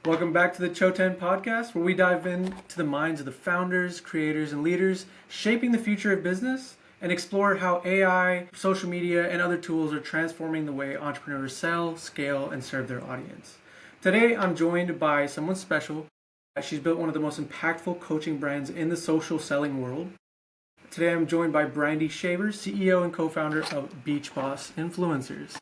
Welcome back to the Chōten Podcast, where we dive into the minds of the founders, creators, and leaders shaping the future of business and explore how AI, social media, and other tools are transforming the way entrepreneurs sell, scale, and serve their audience. Today, I'm joined by someone special. She's built one of the most impactful coaching brands in the social selling world. Today, I'm joined by Brandy Shaver, CEO and co-founder of Beach Boss Influencers.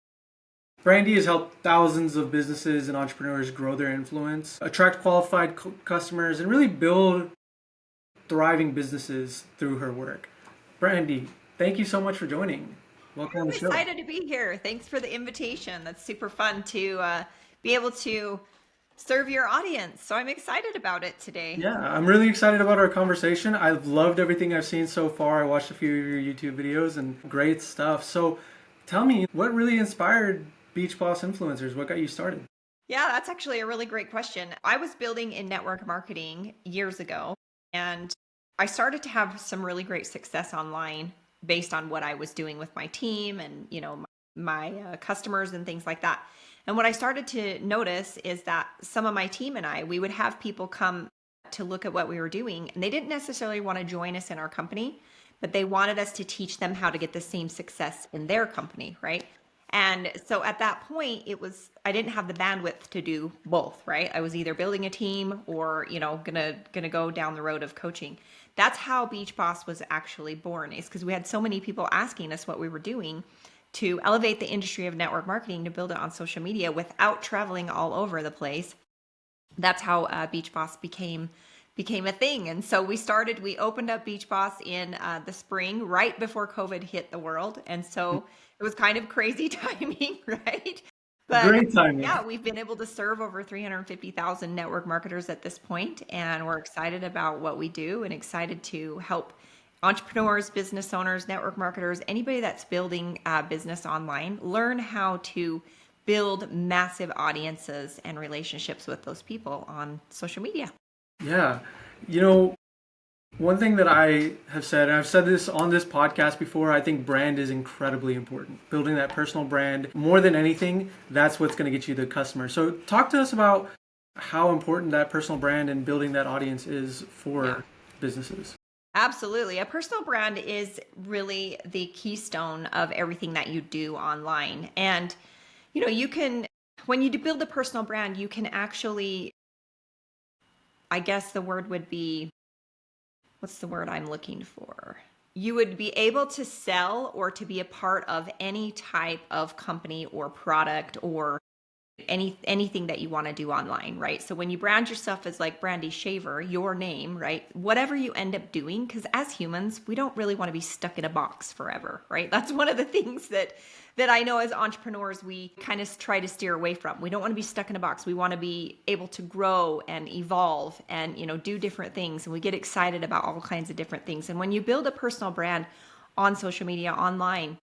Brandy has helped thousands of businesses and entrepreneurs grow their influence, attract qualified customers, and really build thriving businesses through her work. Brandy, thank you so much for joining. Welcome on I'm the show. excited to be here. Thanks for the invitation. That's super fun to be able to serve your audience. So I'm excited about it today. Yeah, I'm really excited about our conversation. I've loved everything I've seen so far. I watched a few of your YouTube videos and great stuff. So tell me, what really inspired Beach Boss Influencers? What got you started? Yeah, that's actually a really great question. I was building in network marketing years ago, and I started to have some really great success online based on what I was doing with my team and, my customers and things like that. And what I started to notice is that some of my team and we would have people come to look at what we were doing, and they didn't necessarily want to join us in our company, but they wanted us to teach them how to get the same success in their company, right? And so at that point, I didn't have the bandwidth to do both, right? I was either building a team or, gonna go down the road of coaching. That's how Beach Boss was actually born, is because we had so many people asking us what we were doing to elevate the industry of network marketing, to build it on social media without traveling all over the place. That's how Beach Boss became a thing. And so we opened up Beach Boss in the spring, right before COVID hit the world. And so it was kind of crazy timing, right? But Great timing. yeah, we've been able to serve over 350,000 network marketers at this point, and we're excited about what we do and excited to help entrepreneurs, business owners, network marketers, anybody that's building a business online, learn how to build massive audiences and relationships with those people on social media. Yeah. One thing that I have said, and I've said this on this podcast before, I think brand is incredibly important. Building that personal brand, more than anything, that's what's going to get you the customer. So talk to us about how important that personal brand and building that audience is for businesses. Absolutely. A personal brand is really the keystone of everything that you do online. And, when you build a personal brand, you can actually, I guess the word would be, what's the word I'm looking for? You would be able to sell or to be a part of any type of company or product or anything that you want to do online, right? So when you brand yourself as like Brandy Shaver, your name, right? Whatever you end up doing, because as humans, we don't really want to be stuck in a box forever, right? That's one of the things that I know as entrepreneurs, we kind of try to steer away from. We don't want to be stuck in a box. We want to be able to grow and evolve and, do different things. And we get excited about all kinds of different things. And when you build a personal brand on social media, online,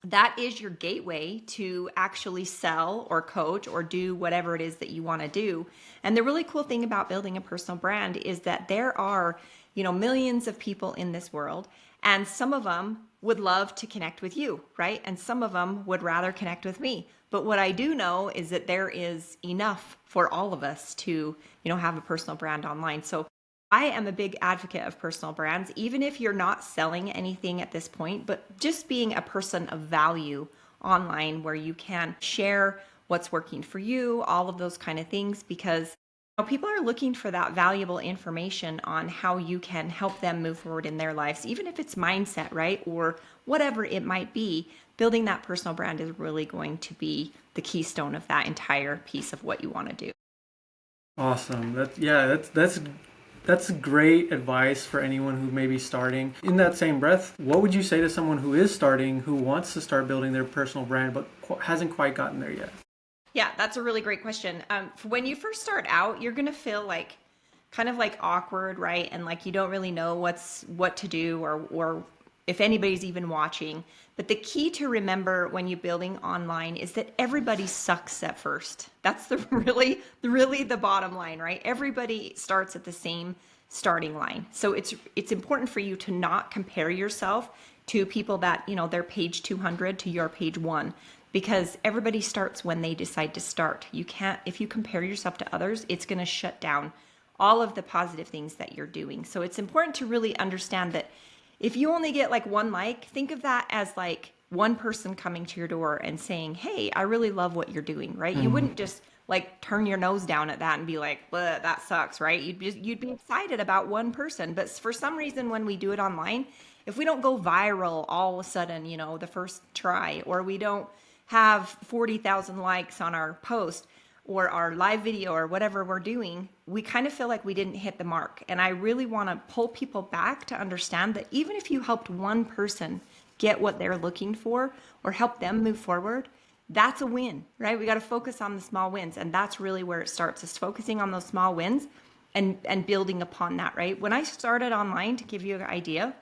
that is your gateway to actually sell or coach or do whatever it is that you want to do. And the really cool thing about building a personal brand is that there are, millions of people in this world, and some of them would love to connect with you, right? And some of them would rather connect with me. But what I do know is that there is enough for all of us to, have a personal brand online. So I am a big advocate of personal brands, even if you're not selling anything at this point, but just being a person of value online where you can share what's working for you, all of those kind of things, because people are looking for that valuable information on how you can help them move forward in their lives, even if it's mindset, right? Or whatever it might be. Building that personal brand is really going to be the keystone of that entire piece of what you want to do. Awesome. That's great advice for anyone who may be starting. In that same breath, what would you say to someone who is starting, who wants to start building their personal brand, but hasn't quite gotten there yet? Yeah, that's a really great question. When you first start out, you're going to feel kind of like awkward, right? And like you don't really know what to do or if anybody's even watching. But the key to remember when you're building online is that everybody sucks at first. That's really the bottom line, right? Everybody starts at the same starting line. So it's important for you to not compare yourself to people that, they're page 200 to your page 1, because everybody starts when they decide to start. You can't, if you compare yourself to others, it's going to shut down all of the positive things that you're doing. So it's important to really understand that if you only get like one like, think of that as like one person coming to your door and saying, hey, I really love what you're doing, right? You wouldn't just like turn your nose down at that and be like, well, that sucks, right? You'd be excited about one person. But for some reason, when we do it online, if we don't go viral all of a sudden, the first try, or we don't have 40,000 likes on our post or our live video or whatever we're doing, we kind of feel like we didn't hit the mark. And I really want to pull people back to understand that even if you helped one person get what they're looking for or help them move forward, that's a win, right? We got to focus on the small wins. And that's really where it starts, is focusing on those small wins and building upon that, right? When I started online, to give you an idea,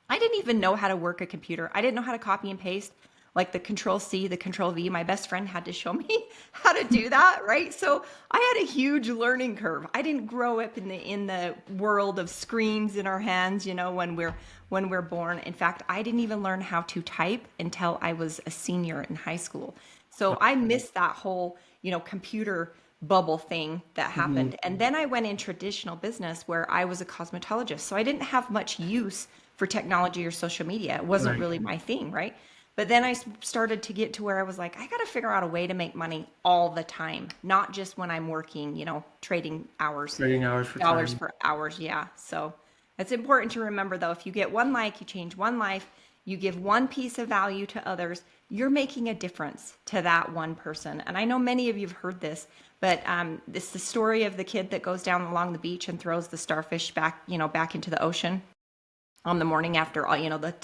I didn't even know how to work a computer. I didn't know how to copy and paste, like the Control C, the Control V. My best friend had to show me how to do that, right? So I had a huge learning curve. I didn't grow up in the world of screens in our hands, when we're born. In fact, I didn't even learn how to type until I was a senior in high school. So I missed that whole, computer bubble thing that happened. And then I went in traditional business where I was a cosmetologist. So I didn't have much use for technology or social media. It wasn't really my thing, right? But then I started to get to where I was like, I got to figure out a way to make money all the time, not just when I'm working, trading hours. Trading hours for dollars time. for hours. Yeah. So it's important to remember, though, if you get one like, you change one life, you give one piece of value to others, you're making a difference to that one person. And I know many of you have heard this, but it's the story of the kid that goes down along the beach and throws the starfish back into the ocean on the morning after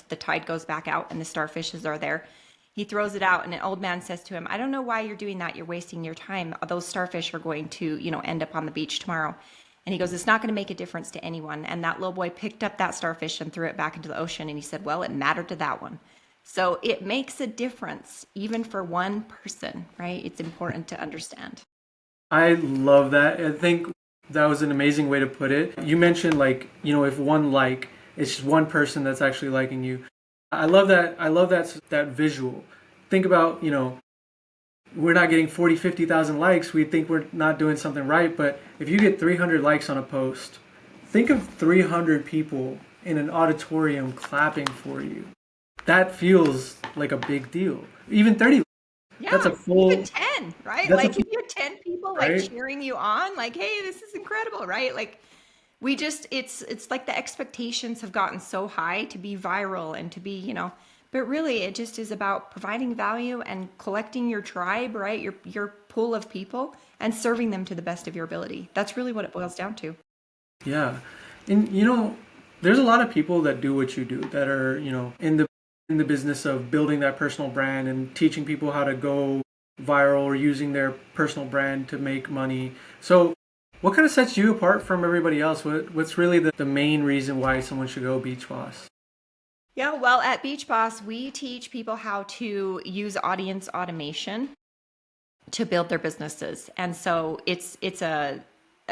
the tide goes back out and the starfishes are there. He throws it out and an old man says to him, I don't know why you're doing that. You're wasting your time. Those starfish are going to, end up on the beach tomorrow. And he goes, it's not going to make a difference to anyone. And that little boy picked up that starfish and threw it back into the ocean. And he said, well, it mattered to that one. So it makes a difference even for one person, right? It's important to understand. I love that. I think that was an amazing way to put it. You mentioned if one like, it's just one person that's actually liking you. I love that. I love that visual. Think about, we're not getting 40, 50,000 likes. We think we're not doing something right. But if you get 300 likes on a post, think of 300 people in an auditorium clapping for you. That feels like a big deal. Even 30. Yeah, that's a full, even 10, right? That's Like if you have 10 people right? like cheering you on, like, hey, this is incredible, right? Like it's like the expectations have gotten so high to be viral and to be, but really it just is about providing value and collecting your tribe, right? Your pool of people and serving them to the best of your ability. That's really what it boils down to. Yeah. And there's a lot of people that do what you do that are, in the business of building that personal brand and teaching people how to go viral or using their personal brand to make money. So what kind of sets you apart from everybody else? What's really the main reason why someone should go Beach Boss? Yeah, well, at Beach Boss, we teach people how to use audience automation to build their businesses. And so it's a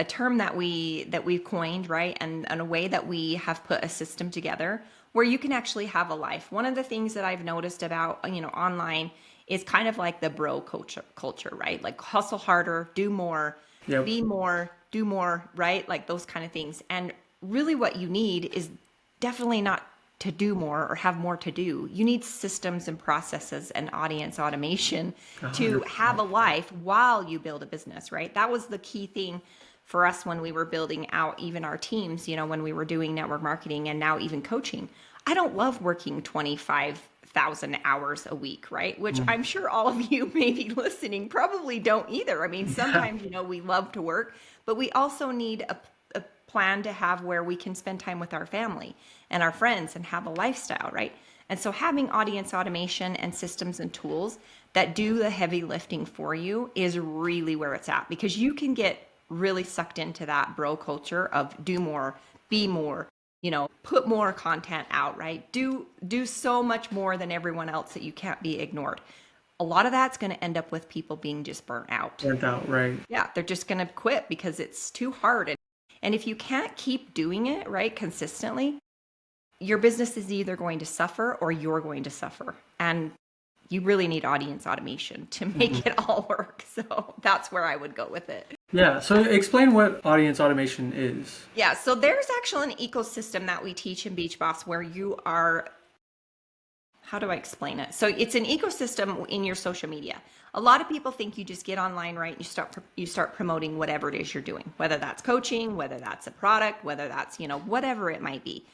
term that we've coined, right? And a way that we have put a system together where you can actually have a life. One of the things that I've noticed about, online is kind of like the bro culture, right? Like hustle harder, do more, Yep. be more, do more, right? Like those kind of things. And really what you need is definitely not to do more or have more to do. You need systems and processes and audience automation to 100%. have a life while you build a business, right? That was the key thing for us when we were building out even our teams, when we were doing network marketing and now even coaching. I don't love working 25,000 hours a week, right? Which I'm sure all of you maybe listening probably don't either. I mean, sometimes, we love to work, but we also need a plan to have where we can spend time with our family and our friends and have a lifestyle, right? And so having audience automation and systems and tools that do the heavy lifting for you is really where it's at, because you can get really sucked into that bro culture of do more, be more, put more content out, right? Do so much more than everyone else that you can't be ignored. A lot of that's going to end up with people being just burnt out. Burnt out, right? Yeah, they're just going to quit because it's too hard. And if you can't keep doing it, right, consistently, your business is either going to suffer or you're going to suffer. And you really need audience automation to make it all work. So that's where I would go with it. Yeah. So explain what audience automation is. Yeah. So there's actually an ecosystem that we teach in Beach Boss where you are, how do I explain it? So it's an ecosystem in your social media. A lot of people think you just get online, right? And you start promoting whatever it is you're doing, whether that's coaching, whether that's a product, whether that's, whatever it might be.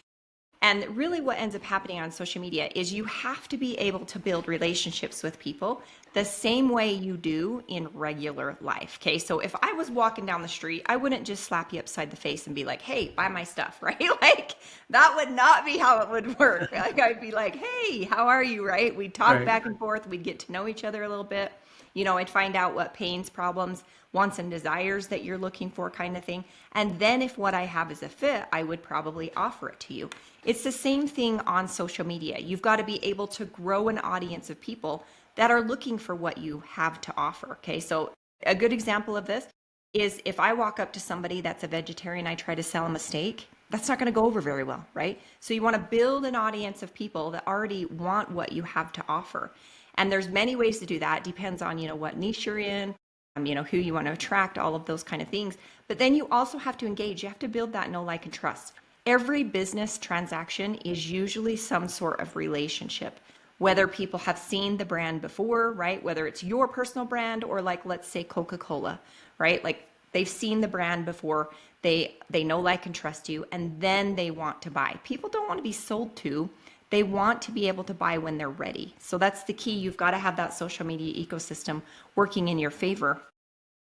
And really what ends up happening on social media is you have to be able to build relationships with people the same way you do in regular life. Okay. So if I was walking down the street, I wouldn't just slap you upside the face and be like, hey, buy my stuff, right? Like that would not be how it would work. Like I'd be like, hey, how are you? Right. We'd talk back and forth. We'd get to know each other a little bit. I'd find out what pains, problems, wants, and desires that you're looking for, kind of thing. And then if what I have is a fit, I would probably offer it to you. It's the same thing on social media. You've got to be able to grow an audience of people that are looking for what you have to offer. Okay. So a good example of this is if I walk up to somebody that's a vegetarian, I try to sell them a steak, that's not going to go over very well, right? So you want to build an audience of people that already want what you have to offer. And there's many ways to do that. Depends on, what niche you're in, who you want to attract, all of those kind of things. But then you also have to engage. You have to build that know, like, and trust. Every business transaction is usually some sort of relationship, whether people have seen the brand before, right? Whether it's your personal brand or like, let's say Coca-Cola, right? Like they've seen the brand before, they know, like, and trust you, and then they want to buy. People don't want to be sold to. They want to be able to buy when they're ready. So that's the key. You've got to have that social media ecosystem working in your favor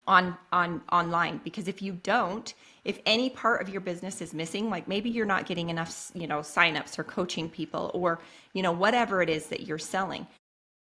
online, because if you don't, if any part of your business is missing, like maybe you're not getting enough, signups or coaching people or, whatever it is that you're selling,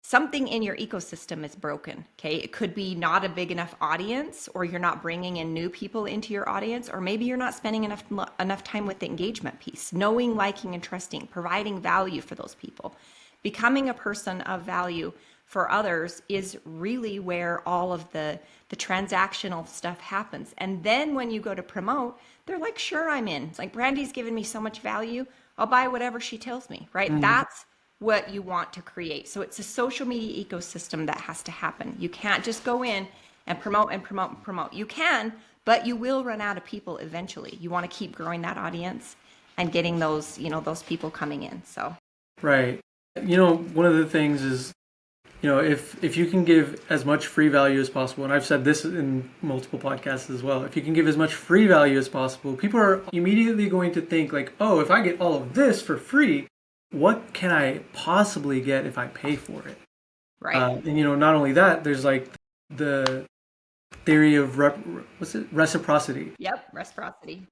something in your ecosystem is broken. Okay. It could be not a big enough audience, or you're not bringing in new people into your audience, or maybe you're not spending enough time with the engagement piece, knowing, liking, and trusting, providing value for those people. Becoming a person of value for others is really where all of the transactional stuff happens. And then when you go to promote, they're like, sure, I'm in. It's like, Brandy's given me so much value, I'll buy whatever she tells me, right? That's what you want to create. So it's a social media ecosystem that has to happen. You can't just go in and promote and promote and promote. You can, but you will run out of people eventually. You want to keep growing that audience and getting those, those people coming in. So right. One of the things is, if you can give as much free value as possible, and I've said this in multiple podcasts as well, if you can give as much free value as possible, people are immediately going to think like, oh, if I get all of this for free, what can I possibly get if I pay for it? right. And not only that, there's like the theory of reciprocity. Yep, reciprocity.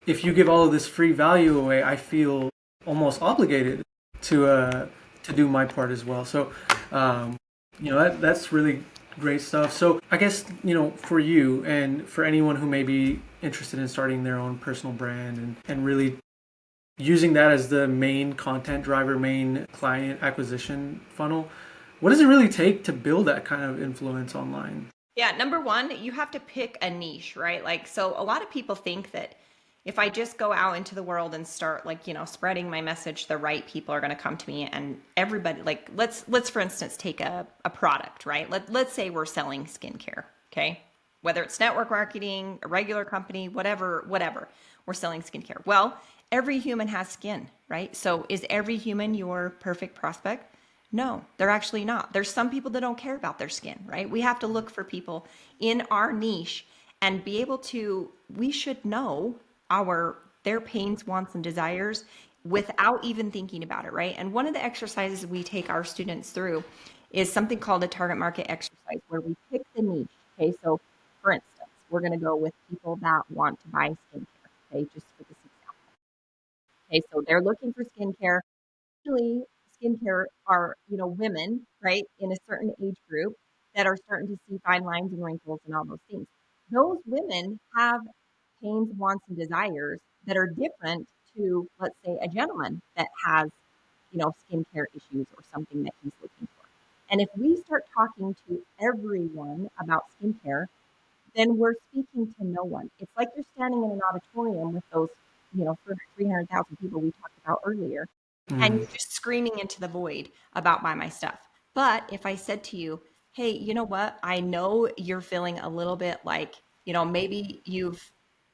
If you give all of this free value away, I feel almost obligated to do my part as well. So, that's really great stuff. So I guess, for you and for anyone who may be interested in starting their own personal brand and really using that as the main content driver, main client acquisition funnel, what does it really take to build that kind of influence online? Yeah, number one, you have to pick a niche, right? Like, so a lot of people think that if I just go out into the world and start spreading my message, the right people are going to come to me, and everybody, like, let's for instance, take a product, right? Let's say we're selling skincare. Okay. Whether it's network marketing, a regular company, whatever, we're selling skincare. Well, every human has skin, right? So is every human your perfect prospect? No, they're actually not. There's some people that don't care about their skin, right? We have to look for people in our niche and be able to, we should know their pains, wants, and desires without even thinking about it, right? And one of the exercises we take our students through is something called a target market exercise, where we pick the niche. Okay, so for instance, we're going to go with people that want to buy skincare. Okay, just for this example. Okay, so they're looking for skincare. Usually, skincare are women, right, in a certain age group that are starting to see fine lines and wrinkles and all those things. Those women have pains, wants, and desires that are different to, let's say, a gentleman that has, skincare issues or something that he's looking for. And if we start talking to everyone about skincare, then we're speaking to no one. It's like you're standing in an auditorium with those, 300,000 people we talked about earlier, and you're just screaming into the void about buy my stuff. But if I said to you, hey, you know what? I know you're feeling a little bit like, maybe you've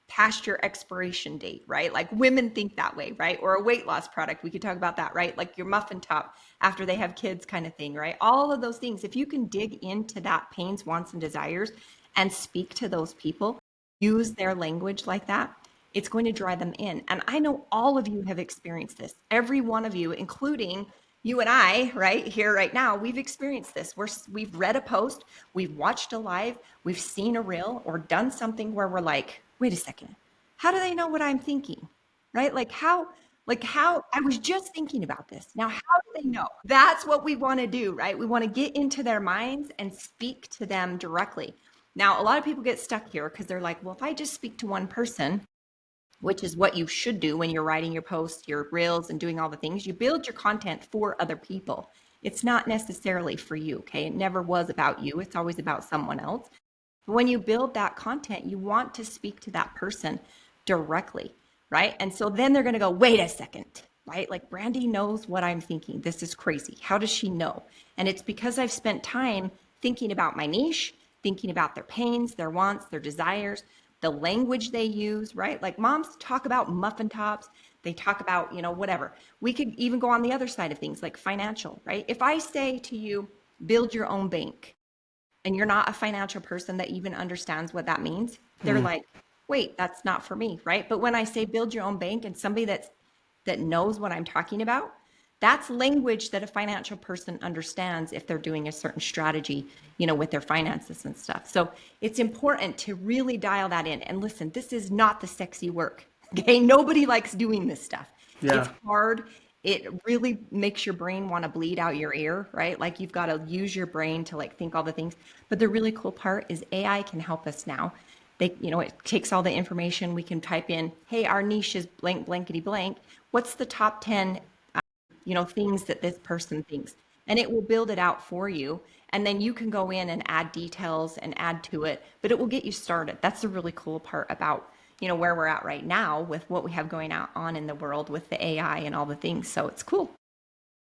past your expiration date, right? Like women think that way, right? Or a weight loss product. We could talk about that, right? Like your muffin top after they have kids kind of thing, right? All of those things. If you can dig into that pains, wants, and desires and speak to those people, use their language like that, it's going to draw them in. And I know all of you have experienced this. Every one of you, including you and I, right here, right now, we've experienced this. We've read a post, we've watched a live, we've seen a reel, or done something where we're like, wait a second, how do they know what I'm thinking? Right? Like how I was just thinking about this. Now, how do they know? That's what we want to do, right? We want to get into their minds and speak to them directly. Now, a lot of people get stuck here because they're like, well, if I just speak to one person, which is what you should do when you're writing your posts, your reels, and doing all the things. You build your content for other people. It's not necessarily for you, okay? It never was about you. It's always about someone else. But when you build that content, you want to speak to that person directly, right? And so then they're going to go, wait a second, right? Like Brandy knows what I'm thinking. This is crazy. How does she know? And it's because I've spent time thinking about my niche, thinking about their pains, their wants, their desires, the language they use, right? Like moms talk about muffin tops. They talk about, whatever. We could even go on the other side of things like financial, right? If I say to you, build your own bank, and you're not a financial person that even understands what that means, they're like, wait, that's not for me, right? But when I say build your own bank and somebody that knows what I'm talking about, that's language that a financial person understands if they're doing a certain strategy, with their finances and stuff. So it's important to really dial that in. And listen, this is not the sexy work. Okay. Nobody likes doing this stuff. Yeah. It's hard. It really makes your brain want to bleed out your ear, right? Like you've got to use your brain to like think all the things. But the really cool part is AI can help us now. It takes all the information. We can type in, hey, our niche is blank, blankety blank. What's the top 10 things that this person thinks, and it will build it out for you. And then you can go in and add details and add to it, but it will get you started. That's the really cool part about, where we're at right now with what we have going on in the world with the AI and all the things. So it's cool.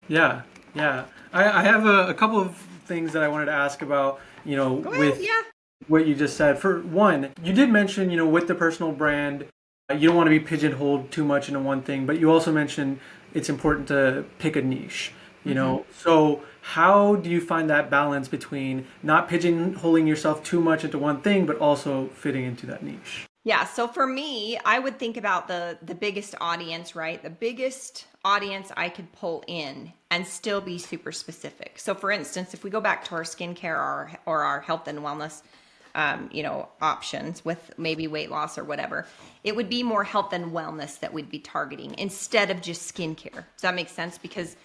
Yeah. Yeah. I have a couple of things that I wanted to ask about, Go with ahead. Yeah. what you just said. For one, you did mention, with the personal brand, you don't want to be pigeonholed too much into one thing, but you also mentioned it's important to pick a niche, So how do you find that balance between not pigeonholing yourself too much into one thing, but also fitting into that niche? Yeah. So for me, I would think about the biggest audience, right? The biggest audience I could pull in and still be super specific. So for instance, if we go back to our skincare or our health and wellness, options with maybe weight loss or whatever, it would be more health and wellness that we'd be targeting instead of just skincare. Does that make sense? Because,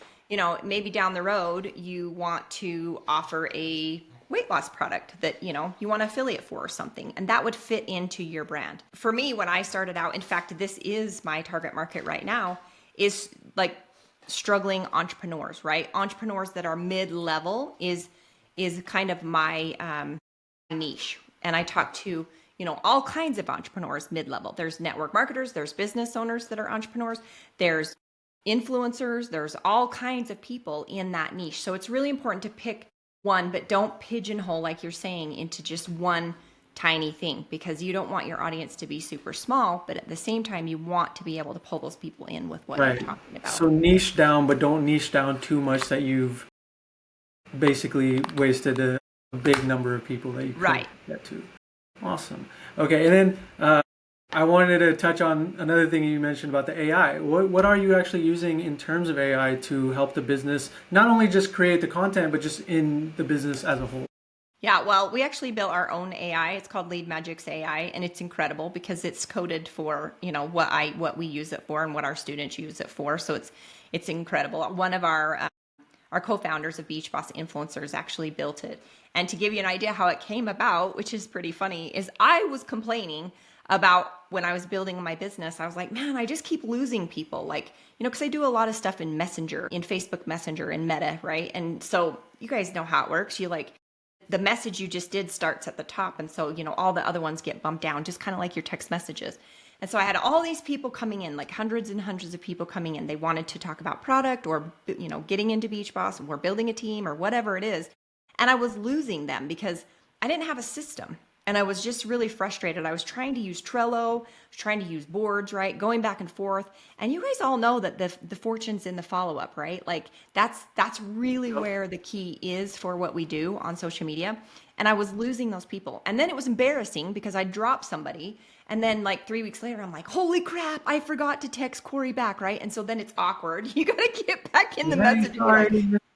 maybe down the road you want to offer a weight loss product that, you want to affiliate for or something, and that would fit into your brand. For me, when I started out, in fact, this is my target market right now, is like struggling entrepreneurs, right? Entrepreneurs that are mid-level is kind of my niche. And I talk to, all kinds of entrepreneurs mid-level. There's network marketers, there's business owners that are entrepreneurs, there's influencers, there's all kinds of people in that niche. So it's really important to pick one, but don't pigeonhole, like you're saying, into just one tiny thing, because you don't want your audience to be super small, but at the same time, you want to be able to pull those people in with what you're talking about. So niche down, but don't niche down too much that you've basically wasted a big number of people that you could get to. Awesome. Okay, and then I wanted to touch on another thing you mentioned about the AI. What are you actually using in terms of AI to help the business, not only just create the content, but just in the business as a whole? Yeah, well, we actually built our own AI. It's called Lead Magic's AI, and it's incredible because it's coded for, what we use it for and what our students use it for. So it's incredible. One of our co-founders of Beach Boss Influencers actually built it. And to give you an idea how it came about, which is pretty funny, is I was complaining about when I was building my business. I was like, man, I just keep losing people. Like, because I do a lot of stuff in Messenger, in Facebook Messenger, in Meta, right? And so you guys know how it works. You like the message you just did starts at the top. And so, all the other ones get bumped down, just kind of like your text messages. And so I had all these people coming in, like hundreds and hundreds of people coming in. They wanted to talk about product or, getting into Beach Boss or building a team or whatever it is. And I was losing them because I didn't have a system. And I was just really frustrated. I was trying to use Trello, trying to use boards, right? Going back and forth. And you guys all know that the fortune's in the follow-up, right? Like that's really where the key is for what we do on social media. And I was losing those people. And then it was embarrassing because I dropped somebody. And then like 3 weeks later, I'm like, holy crap, I forgot to text Corey back, right? And so then it's awkward. You got to get back in the message.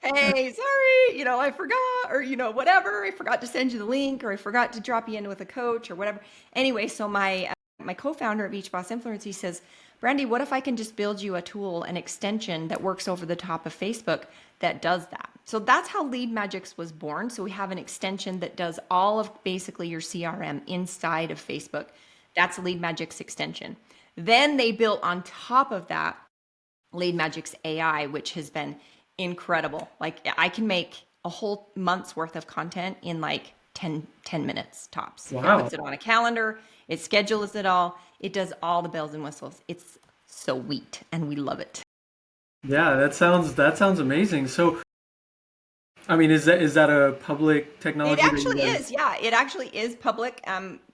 Hey, sorry, I forgot, or, whatever. I forgot to send you the link, or I forgot to drop you in with a coach or whatever. Anyway, so my co-founder of Beach Boss Influence, he says, Brandy, what if I can just build you a tool, an extension that works over the top of Facebook that does that? So that's how Lead Magics was born. So we have an extension that does all of basically your CRM inside of Facebook. That's Lead Magics extension. Then they built on top of that Lead Magics AI, which has been incredible. Like I can make a whole month's worth of content in like 10 minutes tops. Wow. It puts it on a calendar. It schedules it all. It does all the bells and whistles. It's sweet and we love it. Yeah, that sounds amazing. So, I mean, is that a public technology? It actually is. Yeah, it actually is public.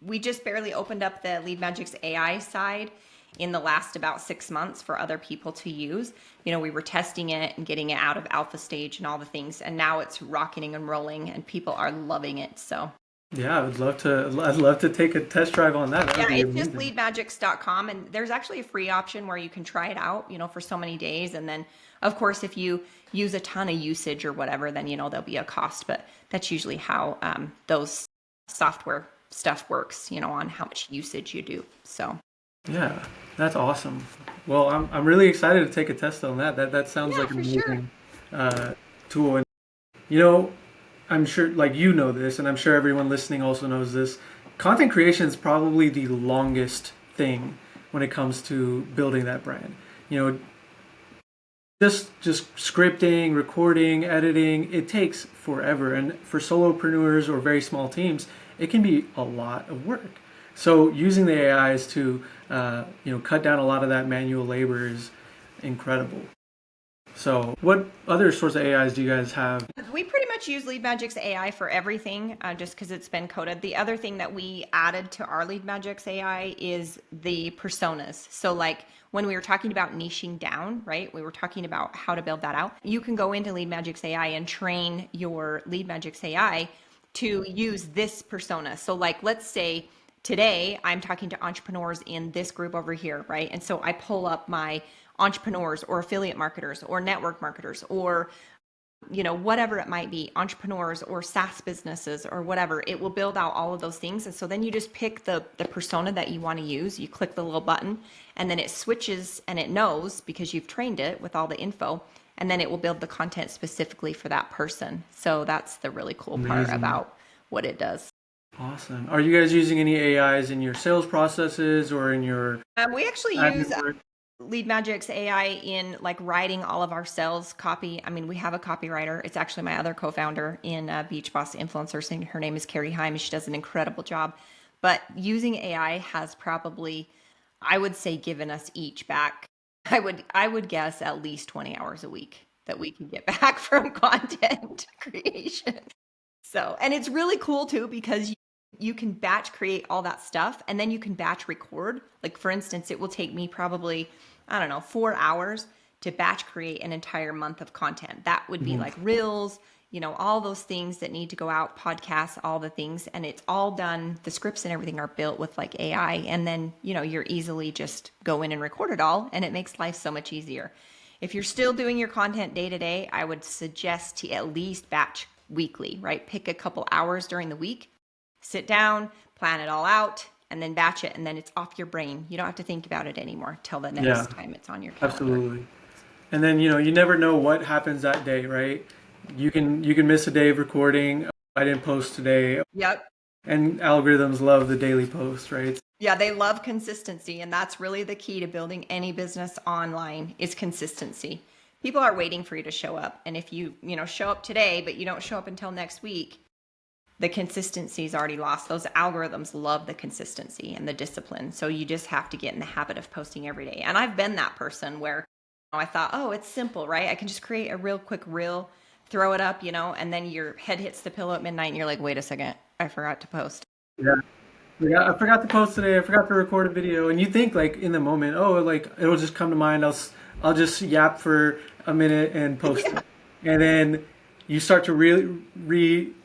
We just barely opened up the Lead Magics AI side in the last about 6 months for other people to use. We were testing it and getting it out of alpha stage and all the things, and now it's rocketing and rolling and people are loving it. So yeah, I'd love to take a test drive on that. Yeah, it's just leadmagics.com, and there's actually a free option where you can try it out, for so many days. And then of course, if you use a ton of usage or whatever, then, there'll be a cost, but that's usually how those software stuff works, on how much usage you do. So yeah, that's awesome. Well, I'm really excited to take a test on that. That sounds like an amazing tool. And I'm sure, like this, and I'm sure everyone listening also knows this. Content creation is probably the longest thing when it comes to building that brand. Just scripting, recording, editing, it takes forever. And for solopreneurs or very small teams, it can be a lot of work. So using the AIs to cut down a lot of that manual labor is incredible. So what other sorts of AIs do you guys have? We pretty much use Lead Magics AI for everything, just because it's been coded. The other thing that we added to our Lead Magics AI is the personas. So like when we were talking about niching down, right? We were talking about how to build that out. You can go into Lead Magics AI and train your Lead Magics AI to use this persona. So like, let's say today I'm talking to entrepreneurs in this group over here, right? And so I pull up my entrepreneurs or affiliate marketers or network marketers or whatever it might be, entrepreneurs or SaaS businesses or whatever. It will build out all of those things. And so then you just pick the persona that you want to use. You click the little button and then it switches and it knows because you've trained it with all the info, and then it will build the content specifically for that person. So that's the really cool part about what it does. Awesome. Are you guys using any AIs in your sales processes or in your we actually use Lead Magics AI in like writing all of our sales copy. I mean, we have a copywriter. It's actually my other co-founder in Beach Boss Influencers. Her name is Carrie Heim. She does an incredible job. But using AI has probably, I would say, given us each back, I would guess at least 20 hours a week that we can get back from content creation. So, and it's really cool too, because you can batch create all that stuff and then you can batch record. Like for instance, it will take me probably, 4 hours to batch create an entire month of content. That would be like reels, all those things that need to go out, podcasts, all the things. And it's all done. The scripts and everything are built with like AI. And then, you're easily just go in and record it all. And it makes life so much easier. If you're still doing your content day to day, I would suggest to at least batch weekly, right? Pick a couple hours during the week, sit down, plan it all out, and then batch it, and then it's off your brain. You don't have to think about it anymore till the next time it's on your calendar. Absolutely. And then, you never know what happens that day, right? You can miss a day of recording. I didn't post today. Yep. And algorithms love the daily post, right? Yeah, they love consistency, and that's really the key to building any business online is consistency. People are waiting for you to show up, and if you show up today, but you don't show up until next week, the consistency is already lost. Those algorithms love the consistency and the discipline. So you just have to get in the habit of posting every day. And I've been that person where I thought, oh, it's simple, right? I can just create a real quick reel, throw it up, and then your head hits the pillow at midnight and you're like, wait a second, I forgot to post. Yeah. Yeah, I forgot to post today. I forgot to record a video. And you think like in the moment, oh, like it'll just come to mind. I'll just yap for a minute and post it. And then you start to re-watch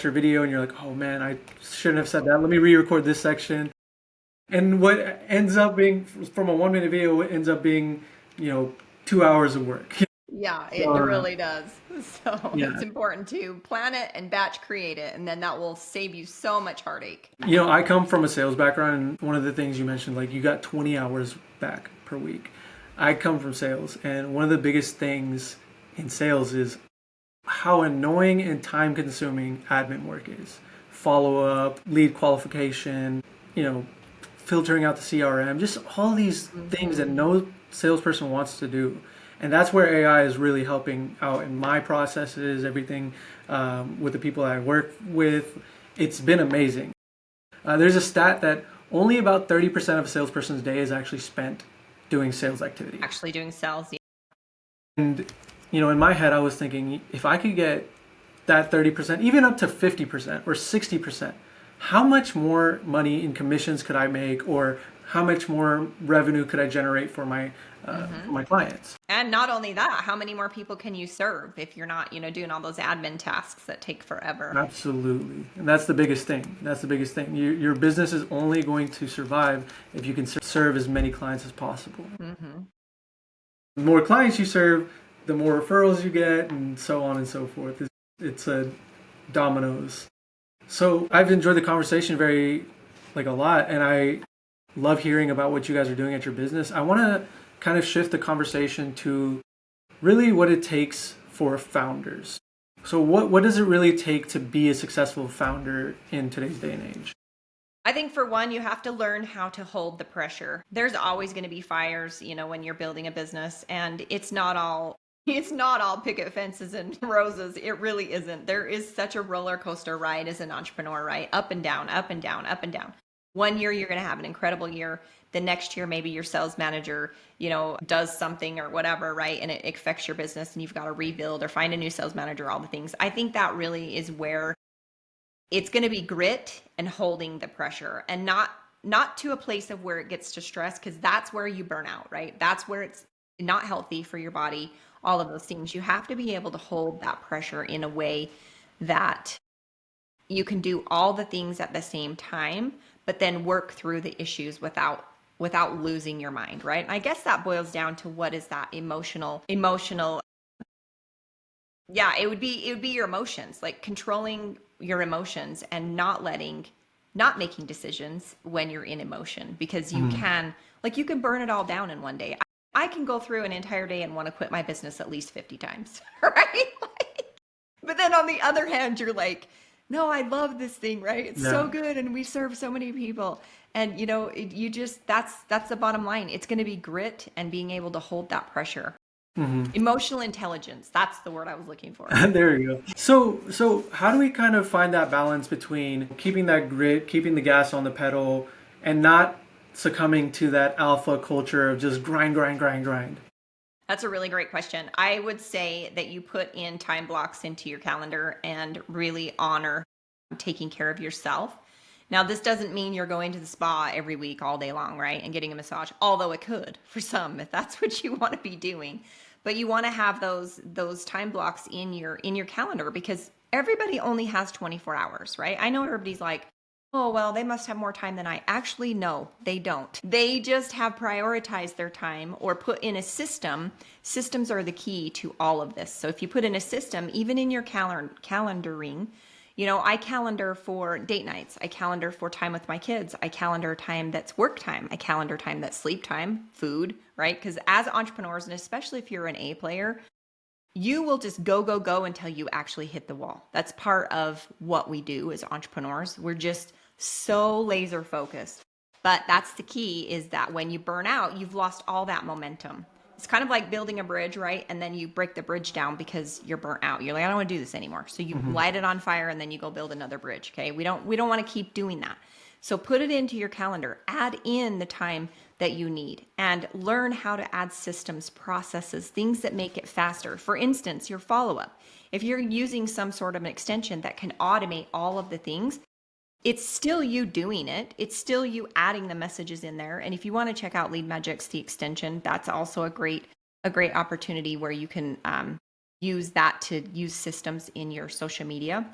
your video and you're like, oh man, I shouldn't have said that. Let me re-record this section. And what ends up being from a 1 minute video, it ends up being, 2 hours of work. Yeah, it really does. So Yeah. it's important to plan it and batch create it, and then that will save you so much heartache. I come from a sales background, and one of the things you mentioned, like you got 20 hours back per week. I come from sales, and one of the biggest things in sales is how annoying and time consuming admin work is. Follow up, lead qualification, filtering out the CRM, just all these things that no salesperson wants to do. And that's where AI is really helping out in my processes, everything with the people I work with. It's been amazing. There's a stat that only about 30% of a salesperson's day is actually spent doing sales activity. Actually doing sales. Yeah. And, in my head, I was thinking, if I could get that 30%, even up to 50% or 60%, how much more money in commissions could I make, or how much more revenue could I generate for my clients? And not only that, how many more people can you serve if you're not, doing all those admin tasks that take forever? Absolutely. And that's the biggest thing. Your business is only going to survive if you can serve as many clients as possible. The more clients you serve, the more referrals you get, and so on and so forth. It's a dominoes. So I've enjoyed the conversation a lot, and I love hearing about what you guys are doing at your business. I want to kind of shift the conversation to really what it takes for founders. So what does it really take to be a successful founder in today's day and age? I think for one, you have to learn how to hold the pressure. There's always going to be fires, when you're building a business, and it's not all picket fences and roses. It really isn't. There is such a roller coaster ride as an entrepreneur, right? Up and down, up and down, up and down. One year you're going to have an incredible year. The next year, maybe your sales manager, does something or whatever, right? And it affects your business and you've got to rebuild or find a new sales manager, all the things. I think that really is where it's going to be grit and holding the pressure, and not to a place of where it gets to stress, because that's where you burn out, right? That's where it's not healthy for your body, all of those things. You have to be able to hold that pressure in a way that you can do all the things at the same time, but then work through the issues without losing your mind, right? And I guess that boils down to what is that emotional. Yeah, it would be your emotions, like controlling your emotions and not making decisions when you're in emotion, because you can burn it all down in one day. I can go through an entire day and want to quit my business at least 50 times, right? But then on the other hand, you're like, no, I love this thing, right? It's so good, and we serve so many people. And you just, that's the bottom line. It's going to be grit and being able to hold that pressure. Emotional intelligence. That's the word I was looking for. There you go. So how do we kind of find that balance between keeping that grit, keeping the gas on the pedal, and not succumbing to that alpha culture of just grind? That's a really great question. I would say that you put in time blocks into your calendar and really honor taking care of yourself. Now, this doesn't mean you're going to the spa every week all day long, right? And getting a massage, although it could for some, if that's what you want to be doing. But you want to have those time blocks in your calendar, because everybody only has 24 hours, right? I know everybody's like, oh, well, they must have more time than I. Actually, no, they don't. They just have prioritized their time or put in a system. Systems are the key to all of this. So if you put in a system, even in your calendaring, I calendar for date nights. I calendar for time with my kids. I calendar time that's work time. I calendar time that's sleep time, food, right? Because as entrepreneurs, and especially if you're an A player, you will just go until you actually hit the wall. That's part of what we do as entrepreneurs. We're just so laser focused. But that's the key, is that when you burn out, you've lost all that momentum. It's kind of like building a bridge, right? And then you break the bridge down because you're burnt out. You're like, I don't want to do this anymore. So you light it on fire and then you go build another bridge. Okay. We don't want to keep doing that. So put it into your calendar, add in the time that you need, and learn how to add systems, processes, things that make it faster. For instance, your follow-up. If you're using some sort of an extension that can automate all of the things, it's still you doing it. It's still you adding the messages in there. And if you want to check out Lead Magics, the extension, that's also a great opportunity where you can use that to use systems in your social media.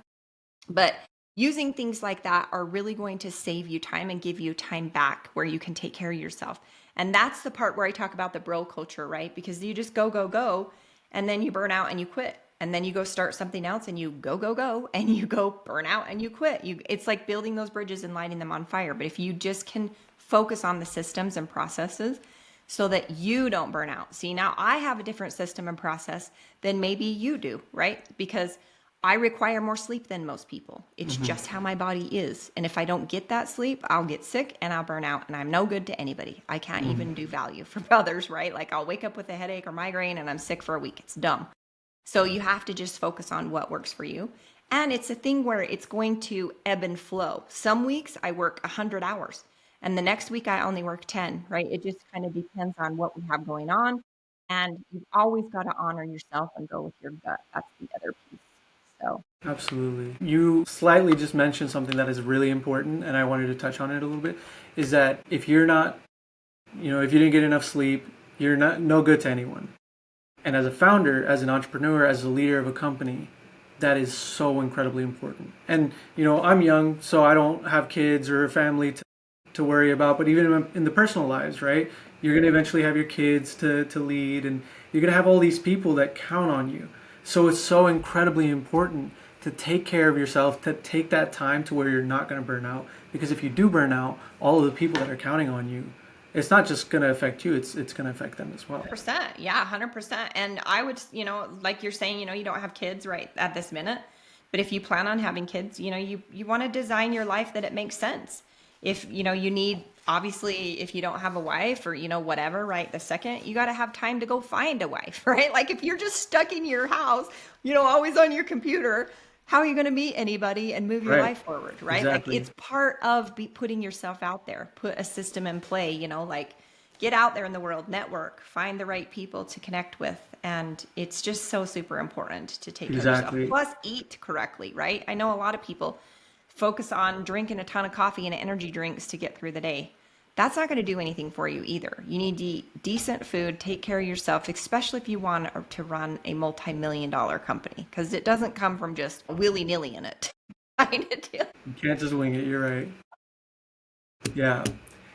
But using things like that are really going to save you time and give you time back where you can take care of yourself. And that's the part where I talk about the bro culture, right? Because you just go, and then you burn out and you quit. And then you go start something else and you go, and you go burn out and you quit. It's like building those bridges and lighting them on fire. But if you just can focus on the systems and processes so that you don't burn out. See, now I have a different system and process than maybe you do, right? Because I require more sleep than most people. It's just how my body is. And if I don't get that sleep, I'll get sick and I'll burn out and I'm no good to anybody. I can't even do value for others, right? Like I'll wake up with a headache or migraine and I'm sick for a week. It's dumb. So you have to just focus on what works for you. And it's a thing where it's going to ebb and flow. Some weeks I work 100 hours and the next week I only work 10, right? It just kind of depends on what we have going on. And you've always got to honor yourself and go with your gut. That's the other piece. So Absolutely. You slightly just mentioned something that is really important, and I wanted to touch on it a little bit, is that if you're not, if you didn't get enough sleep, you're not no good to anyone. And as a founder, as an entrepreneur, as a leader of a company, that is so incredibly important. And, I'm young, so I don't have kids or a family to worry about, but even in the personal lives, right? You're going to eventually have your kids to lead, and you're going to have all these people that count on you. So it's so incredibly important to take care of yourself, to take that time to where you're not going to burn out. Because if you do burn out, all of the people that are counting on you, it's not just going to affect you, it's going to affect them as well. 100%. Yeah, 100%. And I would, like you're saying, you don't have kids right at this minute, but if you plan on having kids, you want to design your life that it makes sense. If, you need, obviously, if you don't have a wife or, whatever, right, the second, you got to have time to go find a wife, right? Like if you're just stuck in your house, always on your computer, how are you going to meet anybody and move your life forward, right? Exactly. Like it's part of putting yourself out there, put a system in play, like get out there in the world, network, find the right people to connect with. And it's just so super important to take care of yourself. Plus eat correctly, right? I know a lot of people focus on drinking a ton of coffee and energy drinks to get through the day. That's not going to do anything for you either. You need to eat decent food, take care of yourself, especially if you want to run a multi-million-dollar company, because it doesn't come from just willy-nilly in it. You can't just wing it. You're right. Yeah.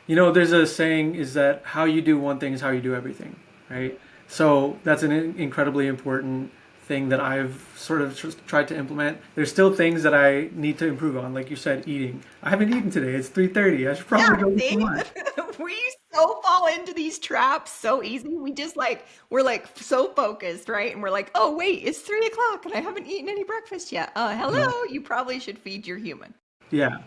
There's a saying is that how you do one thing is how you do everything, right? So that's an incredibly important thing that I've sort of just tried to implement. There's still things that I need to improve on, like you said, eating. I haven't eaten today. It's 3:30. I should probably go get some lunch. We so fall into these traps so easy. We're so focused, right? And we're like, oh wait, it's 3:00 and I haven't eaten any breakfast yet. Hello, you probably should feed your human. Yeah.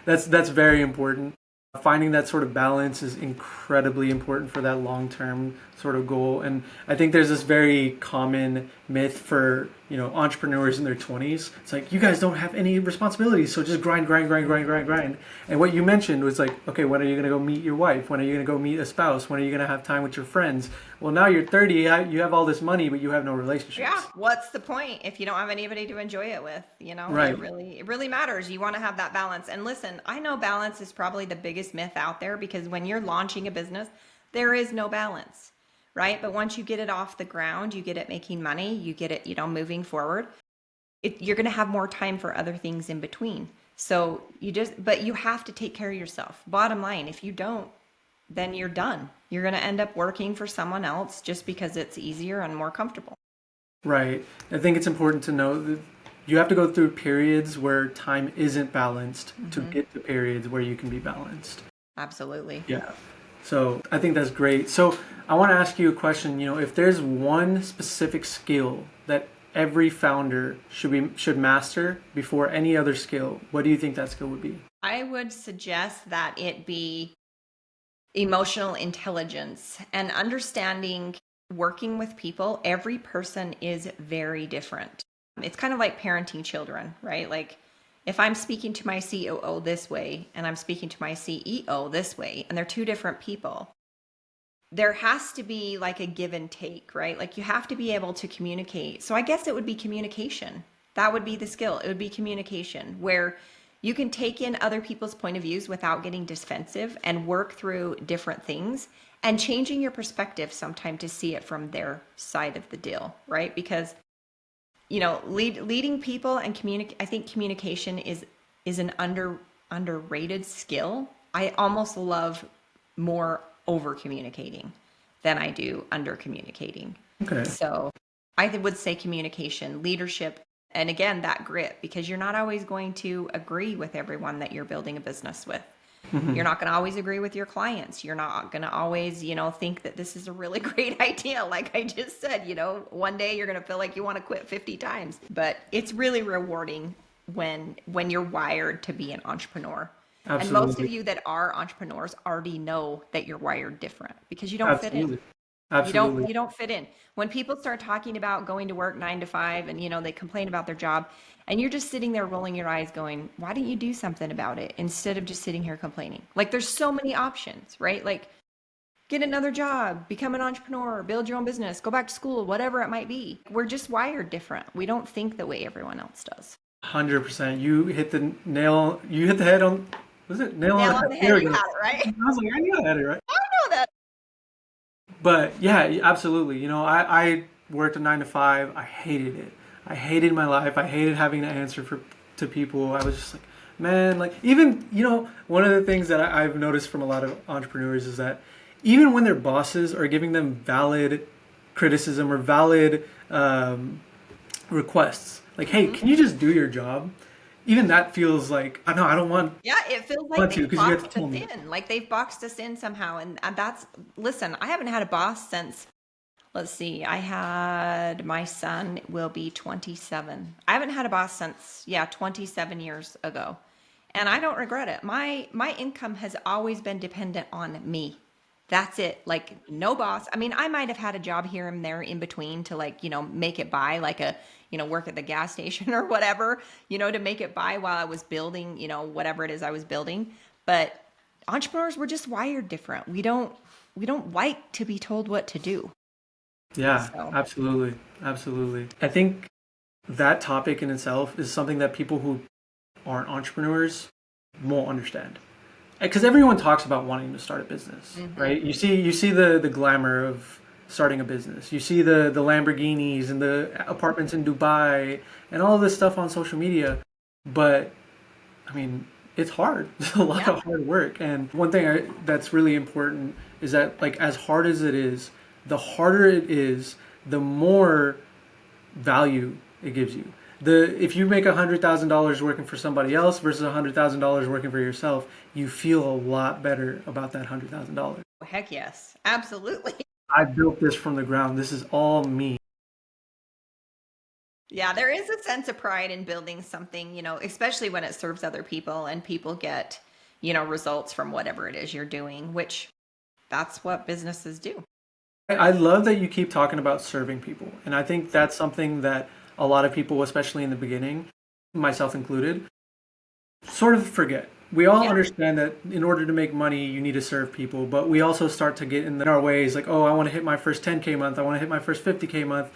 That's very important. Finding that sort of balance is incredibly important for that long-term sort of goal. And I think there's this very common myth for, entrepreneurs in their 20s. It's like, you guys don't have any responsibilities, so just grind. And what you mentioned was like, okay, when are you going to go meet your wife? When are you going to go meet a spouse? When are you going to have time with your friends? Well, now you're 30, you have all this money, but you have no relationships. Yeah, what's the point if you don't have anybody to enjoy it with? Right. It really matters. You want to have that balance. And listen, I know balance is probably the biggest myth out there because when you're launching a business, there is no balance, right? But once you get it off the ground, you get it making money, you get it, moving forward, you're going to have more time for other things in between. So but you have to take care of yourself. Bottom line, if you don't, then you're done. You're going to end up working for someone else just because it's easier and more comfortable. Right. I think it's important to know that you have to go through periods where time isn't balanced to get to periods where you can be balanced. Absolutely. Yeah. So I think that's great. So I want to ask you a question. If there's one specific skill that every founder should master before any other skill, what do you think that skill would be? I would suggest that it be emotional intelligence and understanding working with people, every person is very different. It's kind of like parenting children, right? Like if I'm speaking to my COO this way and I'm speaking to my CEO this way, and they're two different people, there has to be like a give and take, right? Like you have to be able to communicate. So I guess it would be communication. That would be the skill. It would be communication, where you can take in other people's point of views without getting defensive and work through different things and changing your perspective sometime to see it from their side of the deal, right? Because leading people and I think communication is an underrated skill. I almost love more over communicating than I do under communicating. Okay. So I would say communication, leadership, and again, that grit, because you're not always going to agree with everyone that you're building a business with. Mm-hmm. You're not going to always agree with your clients. You're not going to always, think that this is a really great idea. Like I just said, one day you're going to feel like you want to quit 50 times, but it's really rewarding when you're wired to be an entrepreneur. Absolutely. And most of you that are entrepreneurs already know that you're wired different because you don't fit in. Absolutely. You don't fit in. When people start talking about going to work 9 to 5 and they complain about their job, and you're just sitting there rolling your eyes going, why don't you do something about it instead of just sitting here complaining? Like there's so many options, right? Like get another job, become an entrepreneur, build your own business, go back to school, whatever it might be. We're just wired different. We don't think the way everyone else does. 100%. You hit the head on, was it? Nail on the head. There you got it, right? I was like, I knew I had it right. I know that. But yeah, absolutely. I worked a 9 to 5. I hated it. I hated my life. I hated having to answer to people. I was just like, man, like even, one of the things that I've noticed from a lot of entrepreneurs is that even when their bosses are giving them valid criticism or valid requests, like, hey, can you just do your job? Even that feels like, I don't want. Yeah, it feels like they've because you have boxed to tell us me. in. Like they've boxed us in somehow. And listen, I haven't had a boss since, let's see, my son will be 27. I haven't had a boss since, 27 years ago. And I don't regret it. My income has always been dependent on me. That's it. Like no boss. I mean, I might have had a job here and there in between to make it by, like work at the gas station or whatever, to make it by while I was building, whatever it is I was building. But entrepreneurs, we're just wired different. We don't like to be told what to do. Yeah, So. absolutely. Absolutely. I think that topic in itself is something that people who aren't entrepreneurs won't understand. Because everyone talks about wanting to start a business, right? You see the glamour of starting a business. You see the Lamborghinis and the apartments in Dubai and all of this stuff on social media. But I mean, it's hard. It's a lot of hard work. And one thing that's really important is that, like, as hard as it is, the harder it is, the more value it gives you. If you make $100,000 working for somebody else versus $100,000 working for yourself, you feel a lot better about that $100,000. Heck yes, absolutely. I built this from the ground. This is all me. Yeah, there is a sense of pride in building something, especially when it serves other people and people get, results from whatever it is you're doing, which that's what businesses do. I love that you keep talking about serving people. And I think that's something that a lot of people, especially in the beginning, myself included, sort of forget. We all understand that in order to make money, you need to serve people, but we also start to get in our ways like, oh, I want to hit my first 10K month. I want to hit my first 50K month.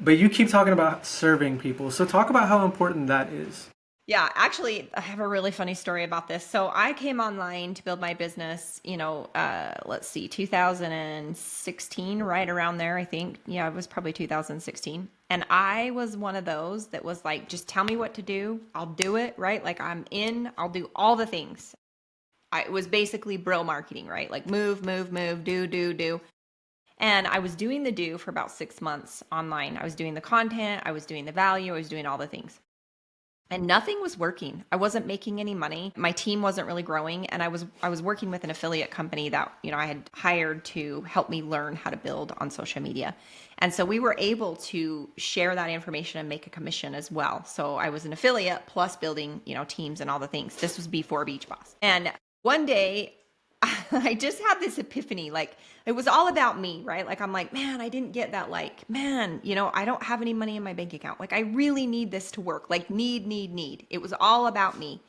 But you keep talking about serving people. So talk about how important that is. Yeah, actually, I have a really funny story about this. So I came online to build my business, 2016, right around there, I think. Yeah, it was probably 2016. And I was one of those that was like, just tell me what to do. I'll do it, right? Like I'm in, I'll do all the things. It was basically bro marketing, right? Like move, do. And I was doing the do for about 6 months online. I was doing the content, I was doing the value, I was doing all the things. And nothing was working. I wasn't making any money. My team wasn't really growing. And I was working with an affiliate company that, I had hired to help me learn how to build on social media. And so we were able to share that information and make a commission as well. So I was an affiliate plus building, teams and all the things. This was before Beach Boss. And one day I just had this epiphany. Like, it was all about me, right? Like, I'm like, man, I didn't get that. Like, man, I don't have any money in my bank account. Like, I really need this to work. Like, need. It was all about me.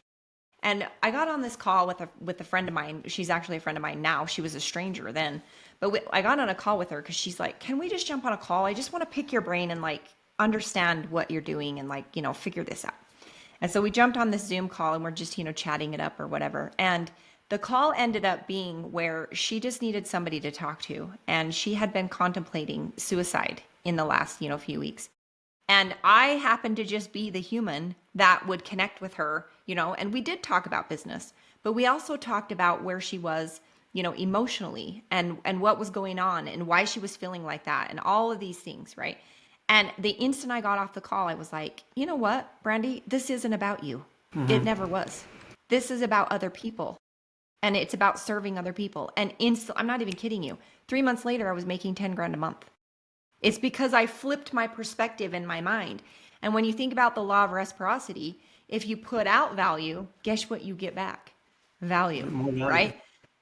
And I got on this call with a friend of mine. She's actually a friend of mine now. She was a stranger then. But I got on a call with her because she's like, can we just jump on a call? I just want to pick your brain and like understand what you're doing and like, figure this out. And so we jumped on this Zoom call and we're just, chatting it up or whatever. And the call ended up being where she just needed somebody to talk to. And she had been contemplating suicide in the last, few weeks. And I happened to just be the human that would connect with her, and we did talk about business, but we also talked about where she was, emotionally and what was going on and why she was feeling like that and all of these things, right? And the instant I got off the call, I was like, you know what, Brandy, this isn't about you. It never was. This is about other people. And it's about serving other people. And I'm not even kidding you. 3 months later, I was making 10 grand a month. It's because I flipped my perspective in my mind. And when you think about the law of reciprocity, if you put out value, guess what you get back? Value, right?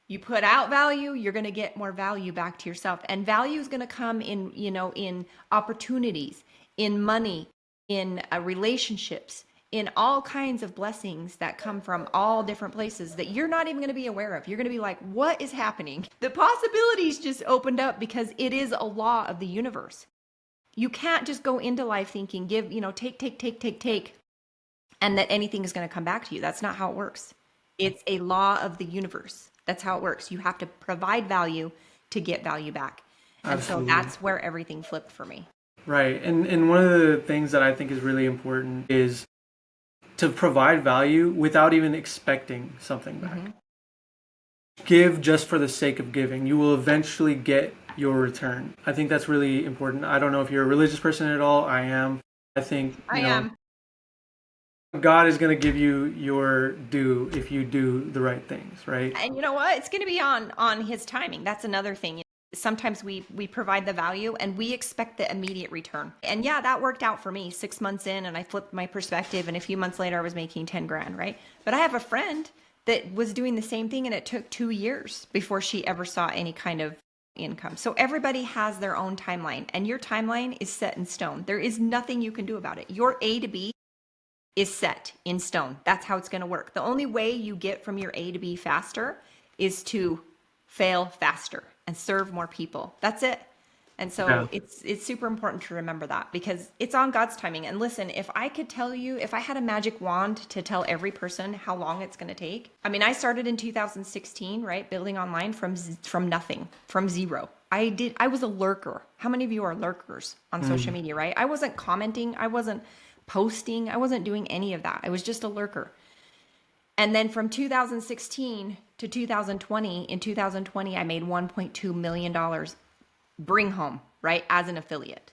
You put out value, you're going to get more value back to yourself. And value is going to come in, in opportunities, in money, in relationships, in all kinds of blessings that come from all different places that you're not even going to be aware of. You're going to be like, what is happening? The possibilities just opened up because it is a law of the universe. You can't just go into life thinking, give, take, and that anything is going to come back to you. That's not how it works. It's a law of the universe. That's how it works. You have to provide value to get value back. And Absolutely. so that's where everything flipped for me. Right. And one of the things that I think is really important is to provide value without even expecting something back. Give just for the sake of giving. You will eventually get your return. I think that's really important. I don't know if you're a religious person at all. I am. I think I am. God is going to give you your due if you do the right things, right? And you know what? It's going to be on his timing. That's another thing. Sometimes we provide the value and we expect the immediate return. And yeah, that worked out for me 6 months in, and I flipped my perspective, and a few months later I was making 10 grand, right? But I have a friend that was doing the same thing, and it took 2 years before she ever saw any kind of income. So everybody has their own timeline, and your timeline is set in stone. There is nothing you can do about it. Your A to B is set in stone. That's how it's going to work. The only way you get from your A to B faster is to fail faster and serve more people. That's it. And so it's super important to remember that because it's on God's timing. And listen, if I could tell you, if I had a magic wand to tell every person how long it's going to take. I mean, I started in 2016, right? Building online from nothing, from zero. I was a lurker. How many of you are lurkers on social media, right? I wasn't commenting. I wasn't posting. I wasn't doing any of that. I was just a lurker. And then from 2016 to 2020, in 2020, I made $1.2 million bring home, right, as an affiliate.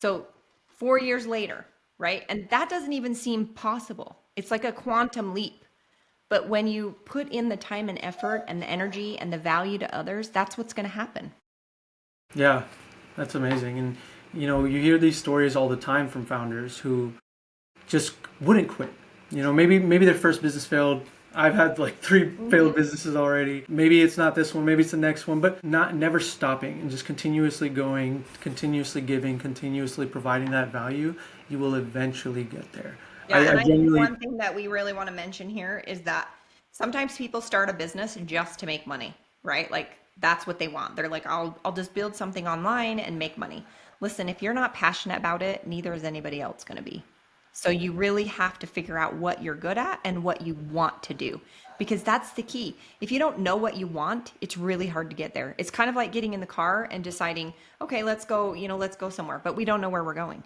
So 4 years later, right? And that doesn't even seem possible. It's like a quantum leap. But when you put in the time and effort and the energy and the value to others, that's what's going to happen. Yeah, that's amazing. And, you hear these stories all the time from founders who just wouldn't quit. Maybe their first business failed. I've had like 3 failed businesses already. Maybe it's not this one, maybe it's the next one, but never stopping and just continuously going, continuously giving, continuously providing that value. You will eventually get there. Yeah, and I think one thing that we really want to mention here is that sometimes people start a business just to make money, right? Like that's what they want. They're like, I'll just build something online and make money. Listen, if you're not passionate about it, neither is anybody else going to be. So you really have to figure out what you're good at and what you want to do, because that's the key. If you don't know what you want, it's really hard to get there. It's kind of like getting in the car and deciding, okay, let's go somewhere, but we don't know where we're going.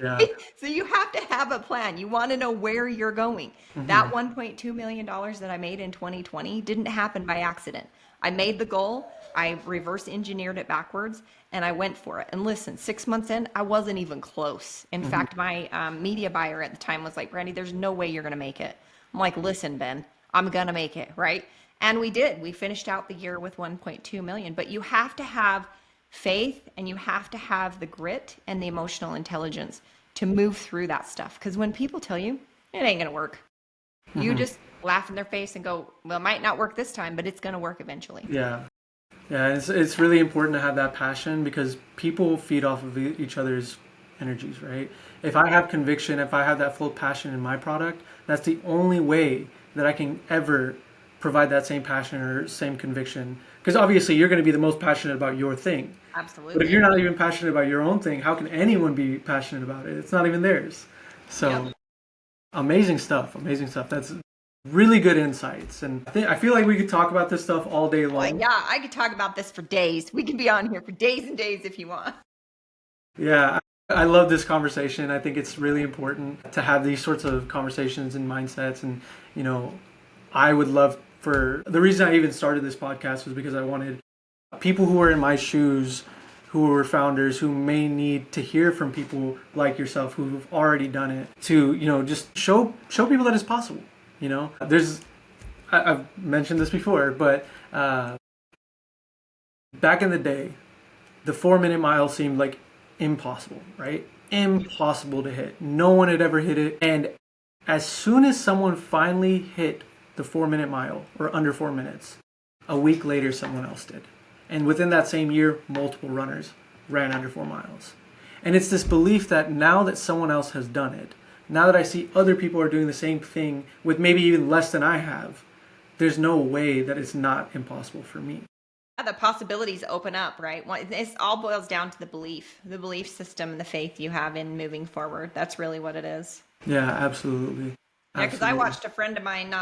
Yeah. So you have to have a plan. You want to know where you're going. That $1.2 million that I made in 2020 didn't happen by accident. I made the goal. I reverse engineered it backwards and I went for it. And listen, 6 months in, I wasn't even close. In fact, my media buyer at the time was like, Brandy, there's no way you're going to make it. I'm like, listen, Ben, I'm going to make it, right? And we did. We finished out the year with 1.2 million. But you have to have faith and you have to have the grit and the emotional intelligence to move through that stuff. Because when people tell you, it ain't going to work, you just laugh in their face and go, well, it might not work this time, but it's going to work eventually. Yeah. Yeah, it's really important to have that passion because people feed off of each other's energies, right? If I have conviction, if I have that full passion in my product, that's the only way that I can ever provide that same passion or same conviction. Because obviously you're going to be the most passionate about your thing. Absolutely. But if you're not even passionate about your own thing, how can anyone be passionate about it? It's not even theirs. So Yep. amazing stuff, amazing stuff. That's really good insights. And I feel like we could talk about this stuff all day long. Well, yeah, I could talk about this for days. We could be on here for days and days if you want. Yeah, I love this conversation. I think it's really important to have these sorts of conversations and mindsets. And, you know, I would love for the reason I even started this podcast was because I wanted people who are in my shoes, who are founders, who may need to hear from people like yourself who've already done it, to, you know, just show people that it's possible. You know, I've mentioned this before, but back in the day, the 4-minute mile seemed like impossible, right? Impossible to hit. No one had ever hit it. And as soon as someone finally hit the 4-minute mile, or under 4 minutes, a week later someone else did. And within that same year, multiple runners ran under 4 miles. And it's this belief that now that someone else has done it, now that I see other people are doing the same thing with maybe even less than I have, there's no way that it's not impossible for me. The possibilities open up, right? Well, it all boils down to the belief system, and the faith you have in moving forward. That's really what it is. Yeah, absolutely. Yeah, because I watched a friend of mine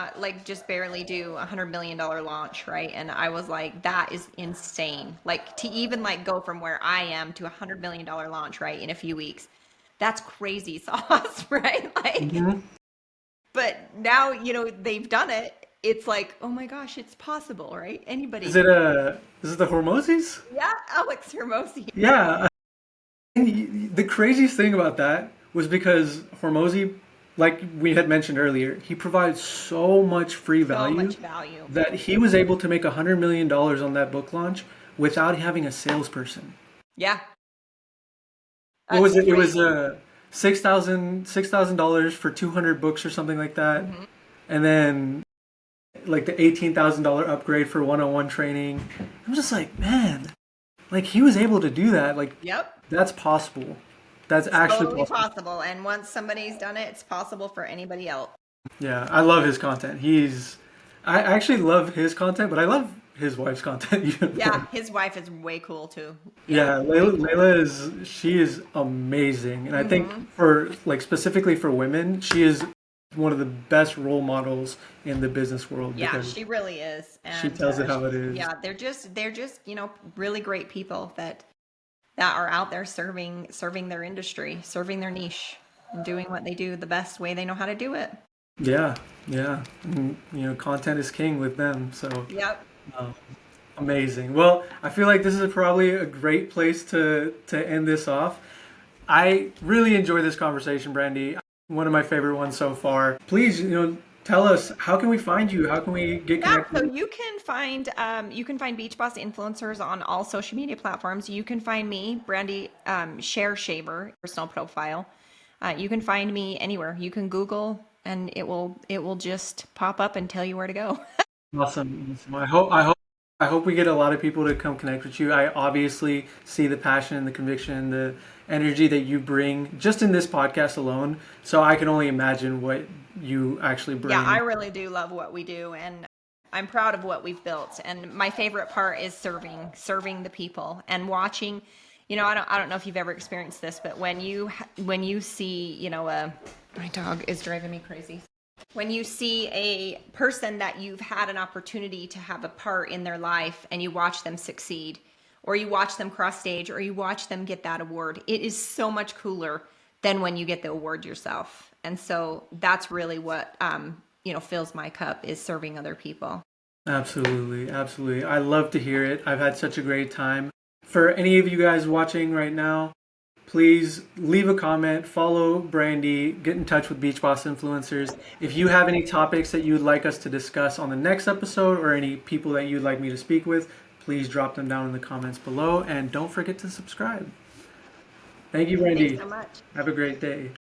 just barely do $100 million launch, right? And I was like, that is insane. Like to even go from where I am to $100 million launch, right, in a few weeks. That's crazy sauce, right? But now, they've done it. It's like, oh my gosh, it's possible, right? Anybody. Is it the Hormozis? Yeah, Alex Hermosi. Yeah. And the craziest thing about that was because Hormozi, like we had mentioned earlier, he provides so much free value, that he was able to make $100 million on that book launch without having a salesperson. Yeah. What was it? It was $6,000 for 200 books or something like that. Mm-hmm. And then like the $18,000 upgrade for one-on-one training. I'm just like, man, like he was able to do that. Like, yep, that's possible. That's actually possible. And once somebody's done it, it's possible for anybody else. Yeah, I love his content. I actually love his content, but I love his wife's content even Yeah, more. his wife is way cool too. Yeah, Layla is amazing. And I think for specifically for women, she is one of the best role models in the business world. Yeah, she really is. And she tells it how it is. Yeah, they're just really great people that are out there serving their industry, serving their niche, and doing what they do the best way they know how to do it. Yeah. And, content is king with them. So yep. Amazing. Well, I feel like this is probably a great place to end this off. I really enjoyed this conversation, Brandy. One of my favorite ones so far. Please, tell us, how can we find you? How can we get connected? So you can find Beach Boss influencers on all social media platforms. You can find me, Brandy Shaver, personal profile. You can find me anywhere. You can Google, and it will just pop up and tell you where to go. Awesome. I hope we get a lot of people to come connect with you. I obviously see the passion and the conviction, the energy that you bring just in this podcast alone. So I can only imagine what you actually bring. Yeah, I really do love what we do, and I'm proud of what we've built. And my favorite part is serving the people and watching. I don't know if you've ever experienced this, but when you see, my dog is driving me crazy. When you see a person that you've had an opportunity to have a part in their life and you watch them succeed, or you watch them cross stage, or you watch them get that award, it is so much cooler than when you get the award yourself. And so that's really what, fills my cup, is serving other people. Absolutely. Absolutely. I love to hear it. I've had such a great time. For any of you guys watching right now, please leave a comment, follow Brandy, get in touch with Beach Boss Influencers. If you have any topics that you would like us to discuss on the next episode, or any people that you'd like me to speak with, please drop them down in the comments below. And don't forget to subscribe. Thank you, Brandy. Thanks so much. Have a great day.